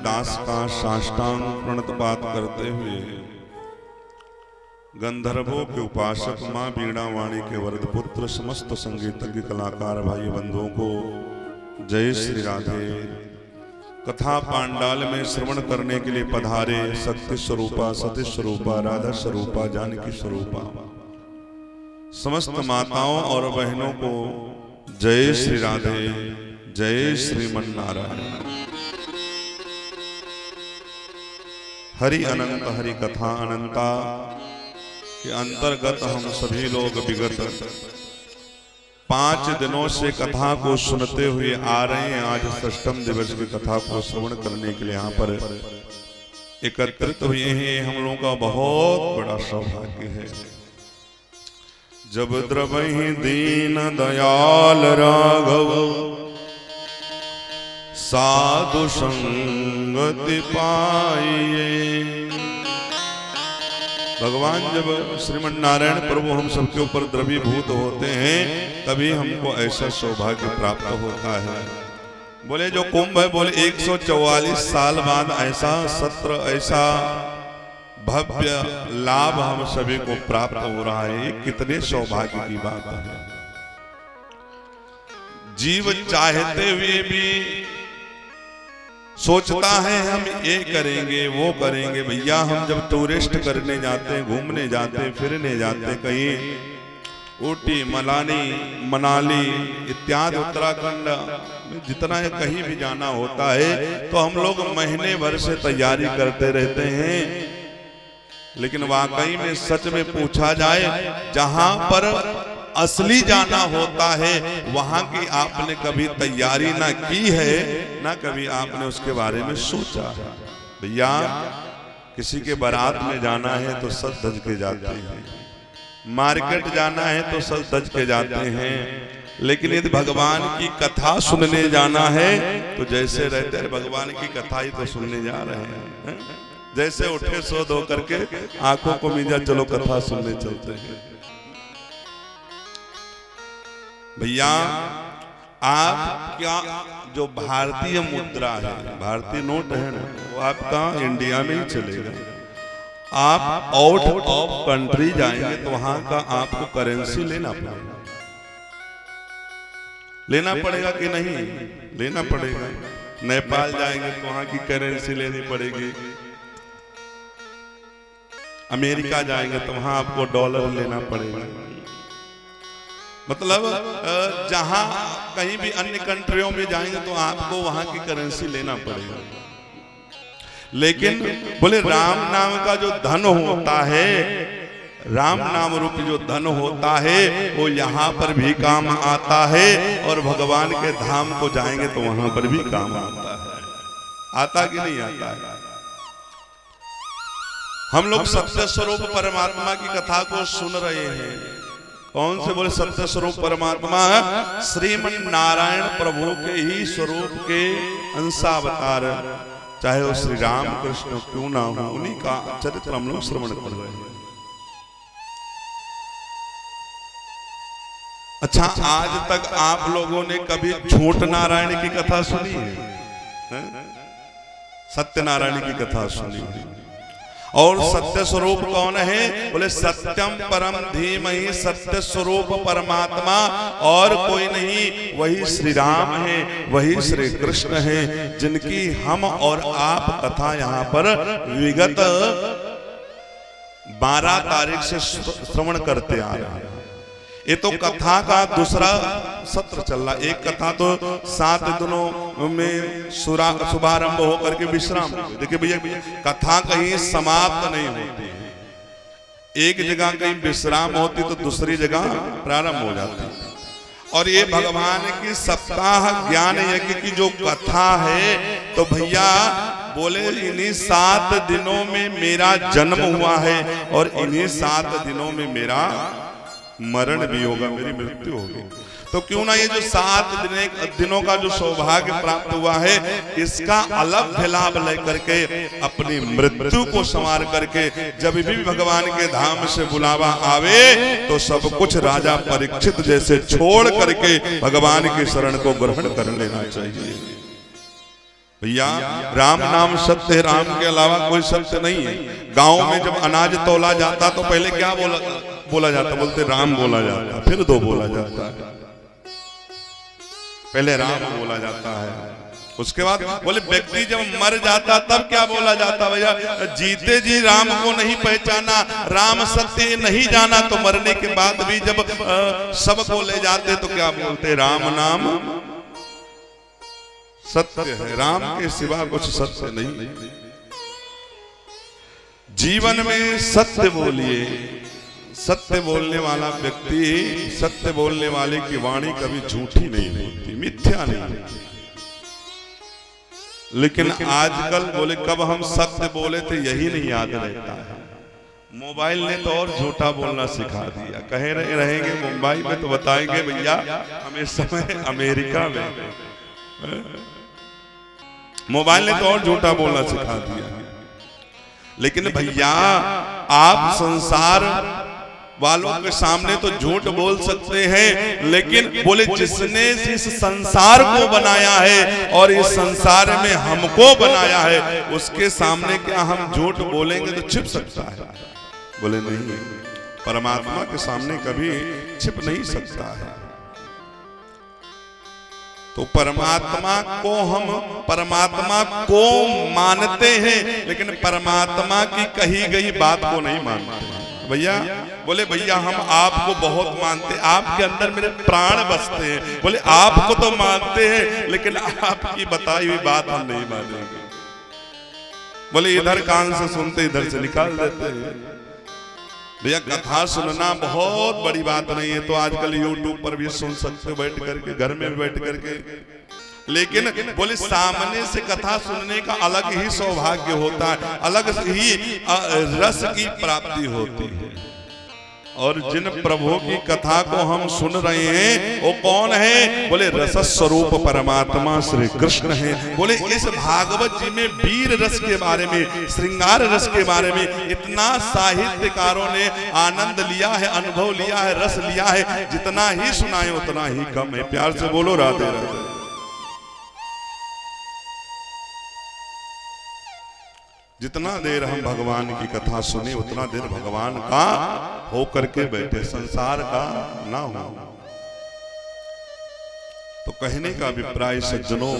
दास का साष्टांग प्रणतपात करते हुए गंधर्वों के उपासक मां बीणा वाणी के वरद पुत्र समस्त संगीतज्ञ कलाकार भाई बंधुओं को जय श्री राधे। कथा पांडाल में श्रवण करने के लिए पधारे शक्ति स्वरूपा सती स्वरूपा राधा स्वरूपा जानकी स्वरूपा समस्त माताओं और बहनों को जय श्री राधे, जय श्रीमन नारायण। हरि अनंत हरि कथा अनंता के अंतर्गत हम सभी लोग विगत 5 दिनों से कथा को सुनते हुए आ रहे हैं। आज षष्ठम दिवस की कथा को श्रवण करने के लिए यहाँ पर एकत्रित हुए हैं। हम लोगों का बहुत बड़ा सौभाग्य है। जब द्रवहि दीन दयाल राघव साधु संगति पाइए। भगवान जब श्रीमन नारायण प्रभु हम सबके ऊपर द्रवीभूत होते हैं तभी हमको ऐसा सौभाग्य प्राप्त होता है। बोले जो कुंभ है, बोले 144 साल बाद ऐसा सत्र, ऐसा भव्य लाभ हम सभी को प्राप्त हो रहा है। कितने सौभाग्य की बात है। जीव चाहते हुए भी सोचता है हम ये करेंगे वो करेंगे। भैया हम जब टूरिस्ट करने जाते हैं, घूमने जाते हैं, फिरने जाते हैं, कहीं ऊटी मनाली इत्यादि उत्तराखंड में जितना है कहीं भी जाना होता है तो हम लोग महीने भर से तैयारी करते रहते हैं। लेकिन वाकई में सच में पूछा जाए, जहां पर असली जाना होता है वहां की आपने कभी तैयारी ना की है, ना कभी आपने उसके बारे में सोचा। भैया किसी के बारात में जाना है तो सज धज के जाते हैं, मार्केट जाना है तो सज धज के जाते हैं। लेकिन यदि भगवान की कथा सुनने जाना है तो जैसे रहते हैं भगवान की कथा ही तो सुनने जा रहे हैं। जैसे उठे सो धो करके आंखों को मीजा चलो कथा सुनने चलते हैं। भैया आप क्या जो भारतीय मुद्रा है, भारतीय नोट है ना, वो आपका इंडिया में ही चलेगा। आप आउट ऑफ कंट्री जाएंगे तो वहां का आपको करेंसी लेना पड़ेगा कि नहीं लेना पड़ेगा। नेपाल जाएंगे तो वहां की करेंसी लेनी पड़ेगी। अमेरिका जाएंगे तो वहां आपको डॉलर लेना पड़ेगा। मतलब जहां कहीं भी अन्य कंट्रियों में जाएंगे तो आपको वहां की करेंसी लेना पड़ेगा। लेकिन बोले राम नाम का जो धन होता है, राम नाम रूपी जो धन होता है वो यहाँ पर भी काम आता है और भगवान के धाम को जाएंगे तो वहां पर भी काम आता है। आता कि नहीं आता है। हम लोग सत्य स्वरूप परमात्मा की कथा को सुन रहे हैं। कौन से बोले सत्य स्वरूप परमात्मा श्रीमन नारायण प्रभु के ही स्वरूप के अंशावतार, चाहे वो श्री राम कृष्ण क्यों ना हो, उन्हीं का चरित्र हम लोग श्रवण कर रहे हैं। अच्छा, आज तक आप लोगों ने कभी झूठ नारायण की कथा सुनी है? सत्यनारायण की कथा सुनी है। और सत्य स्वरूप कौन है? बोले सत्यम परम धीमहि, सत्य स्वरूप परमात्मा और कोई नहीं, वही श्री राम है, वही श्री कृष्ण है, जिनकी हम और आप कथा यहाँ पर विगत 12 तारीख से श्रवण करते आ रहे हैं। ये तो कथा का दूसरा सत्र चल रहा। एक कथा तो 7 दिनों में शुभारंभ होकर के विश्राम। देखिए भैया, कथा कहीं समाप्त नहीं होती है। एक जगह कहीं विश्राम होती तो दूसरी जगह प्रारंभ हो जाती। और ये भगवान की सप्ताह ज्ञान यज्ञ की जो कथा है तो भैया बोले इन्हीं 7 दिनों में मेरा जन्म हुआ है और इन्हीं 7 दिनों में मेरा मरण भी होगा, मेरी मृत्यु होगी। तो क्यों ना ये जो 7 दिनों का जो सौभाग्य प्राप्त हुआ है इसका अलग लाभ लेकर के अपनी मृत्यु को संवार करके जब भी भगवान के धाम से बुलावा आवे तो सब कुछ राजा परीक्षित जैसे छोड़ करके भगवान की शरण को ग्रहण कर लेना चाहिए। भैया राम नाम सत्य है, राम के अलावा कोई सत्य नहीं है। गांव में जब अनाज तोला जाता तो पहले क्या बोला जाता? बोलते राम बोला जाता, फिर दो बोला जाता है। पहले राम बोला जाता है, उसके बाद बोले व्यक्ति जब मर जाता तब क्या बोला जाता? भैया जीते जी राम को नहीं पहचाना, राम सत्य नहीं जाना, तो मरने के बाद भी जब सब को ले जाते तो क्या बोलते? राम नाम सत्य है, राम के सिवा कुछ सत्य नहीं। जीवन में सत्य बोलिए। सत्य बोलने वाला व्यक्ति, सत्य बोलने वाले की वाणी कभी झूठी नहीं होती, मिथ्या नहीं होती। लेकिन आजकल बोले कब हम सत्य बोले थे यही नहीं याद रहता है। मोबाइल ने तो और झूठा बोलना सिखा दिया। कहे रहेंगे मुंबई में तो बताएंगे भैया हमें समय अमेरिका में। मोबाइल ने तो और झूठा बोलना सिखा दिया। लेकिन भैया आप संसार वालों के सामने तो झूठ बोल सकते हैं, लेकिन बोले जिसने इस संसार को बनाया है और इस संसार में हमको बनाया है उसके सामने क्या हम झूठ बोलेंगे तो छिप सकता है? बोले नहीं, परमात्मा के सामने कभी छिप नहीं सकता है। तो परमात्मा को मानते हैं, लेकिन परमात्मा की कही गई बात को नहीं मानते भैया। बोले भैया हम आपको बहुत मानते, आपके अंदर मेरे प्राण बसते हैं। बोले आपको तो मानते हैं, लेकिन आपकी बताई हुई बात हम नहीं मानेंगे। बोले इधर कान से सुनते इधर से निकाल देते हैं। भैया कथा सुनना बहुत बड़ी बात नहीं है, तो आजकल YouTube पर भी सुन सकते हो बैठ करके, घर में भी बैठ करके। लेकिन बोले सामने से कथा सुनने का अलग ही सौभाग्य होता है, अलग ही रस की प्राप्ति होती है। और जिन प्रभु की कथा को हम सुन रहे हैं वो कौन है? बोले रस स्वरूप परमात्मा श्री कृष्ण है। बोले इस भागवत जी में वीर रस के बारे में, श्रृंगार रस के बारे में इतना साहित्यकारों ने आनंद लिया है, अनुभव लिया है, रस लिया है, जितना ही सुनाए उतना ही कम है। प्यार से बोलो राधे राधे। जितना देर हम भगवान की कथा सुने उतना देर भगवान का हो करके बैठे, संसार का ना हो। तो कहने का अभिप्राय सज्जनों,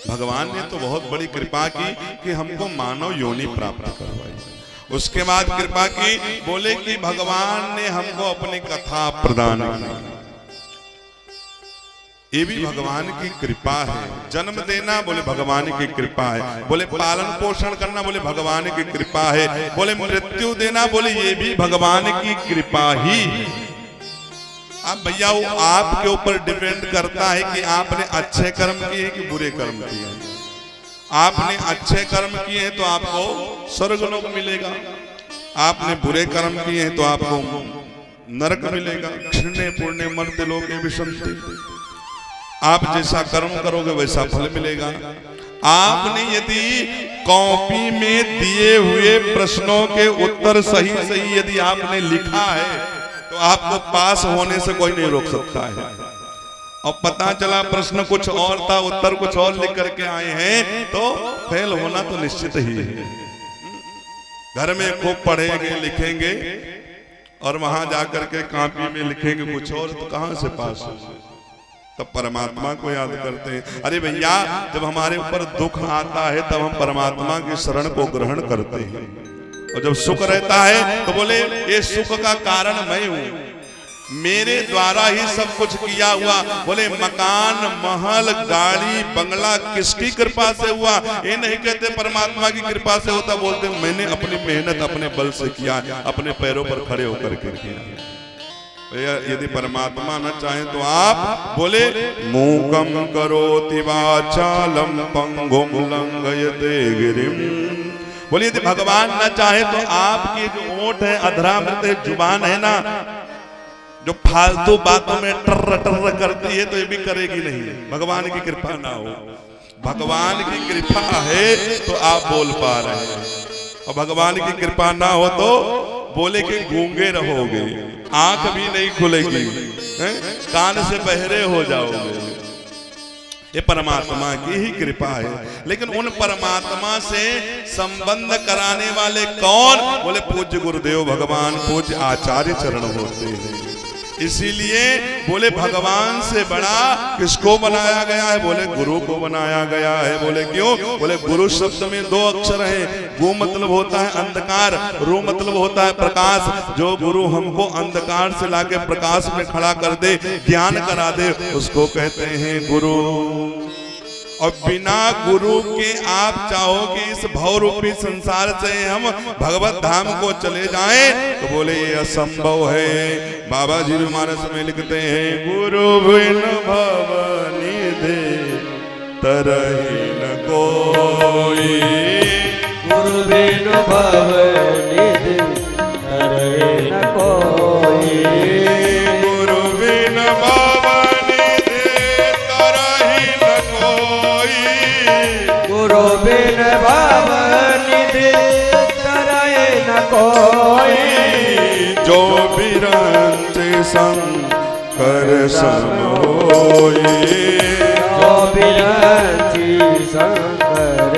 भगवान ने तो बहुत बड़ी कृपा की कि हमको मानव योनि प्राप्त करवाई। उसके बाद कृपा की, बोले कि भगवान ने हमको अपनी कथा प्रदान की। ये भी भगवान की कृपा है। जन्म देना बोले भगवान की कृपा है। बोले पालन पोषण करना बोले भगवान की कृपा है। बोले मृत्यु देना बोले ये भी भगवान की कृपा ही है। अब भैया वो आपके ऊपर डिपेंड करता है कि आपने अच्छे कर्म किए कि बुरे कर्म किए। आपने अच्छे कर्म किए हैं तो आपको स्वर्गलोक मिलेगा, आपने बुरे कर्म किए हैं तो आपको नरक मिलेगा। क्षीणे पुण्य मर्त्य लोके विशन्ति। आप जैसा कर्म करोगे वैसा फल मिलेगा। आपने यदि कॉपी में दिए हुए प्रश्नों के उत्तर सही सही यदि आपने लिखा है तो आपको पास होने से कोई नहीं रोक सकता है। और पता चला प्रश्न कुछ और था, उत्तर कुछ और लिख करके आए हैं तो फेल होना तो निश्चित ही है। घर में खूब पढ़ेंगे लिखेंगे और वहां जाकर के कॉपी में लिखेंगे कुछ और, तो कहां से पास हो? तब परमात्मा को याद करते हैं। अरे भैया जब हमारे ऊपर दुख आता है तब हम परमात्मा की शरण को ग्रहण करते हैं, और जब सुख रहता है तो बोले ये सुख का कारण मैं हूं, मेरे द्वारा ही सब कुछ किया हुआ। बोले मकान महल गाड़ी बंगला किसकी कृपा से हुआ? ये नहीं कहते परमात्मा की कृपा से होता, बोलते मैंने अपनी मेहनत अपने बल से किया, अपने पैरों पर खड़े होकर के किया। यदि परमात्मा न चाहे तो आप बोले मूकं करोति वाचालं पंगुं लंघयते गिरिं। बोले यदि भगवान न चाहे तो आपकी जो ओठ है, अधरामृत है, जुबान है ना, जो फालतू बातों में टर्र टर्र करती है तो ये भी करेगी नहीं, भगवान की कृपा ना हो। भगवान की कृपा है तो आप बोल पा रहे हैं, और भगवान की कृपा ना हो तो बोले कि गूंगे रहोगे, आंख भी नहीं खुलेगी, कान से बहरे हो जाओगे। ये परमात्मा की ही कृपा है। लेकिन उन परमात्मा से संबंध कराने वाले कौन? बोले पूज्य गुरुदेव भगवान पूज्य आचार्य चरण होते हैं। इसीलिए बोले भगवान से बड़ा किसको बनाया गया है? बोले गुरु को बनाया गया है। बोले क्यों? बोले गुरु शब्द में 2 अक्षर है। गु मतलब होता है अंधकार, रू मतलब होता है प्रकाश। जो गुरु हमको अंधकार से लाके प्रकाश में खड़ा कर दे, ज्ञान करा दे, उसको कहते हैं गुरु। और बिना गुरु के आप चाहो कि इस भवरूपी संसार से हम भगवत धाम को चले जाएं, तो बोले ये असंभव है। बाबा जी मानस में लिखते हैं गुरु बिन भव निधि तरहि न कोई, गुरु बिन भव निधि तरहि न कोई, गुरु बिन भव निधि तरहि न कोई, गुरु बिन भव निधि तरहि न कोई, जो बिरंच शंकर सम होई, जो बिरंची शंकर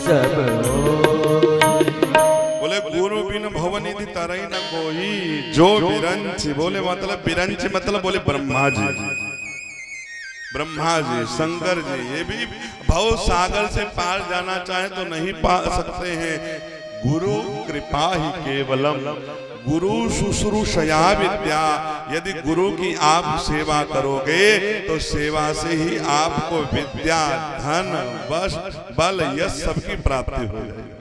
सब होई। बोले गुरु बिन भवनिधि तरहि न कोई, जो बिरंच। बोले मतलब बिरंच मतलब बोले ब्रह्मा जी, ब्रह्मा जी, शंकर जी। ये भी भव सागर से पार जाना चाहे तो नहीं पा सकते हैं। गुरु कृपा ही केवलम, गुरु शुश्रूषया विद्या। यदि गुरु की आप सेवा करोगे तो सेवा से ही आपको विद्या, धन, बल, यश सबकी प्राप्ति हो जाएगी।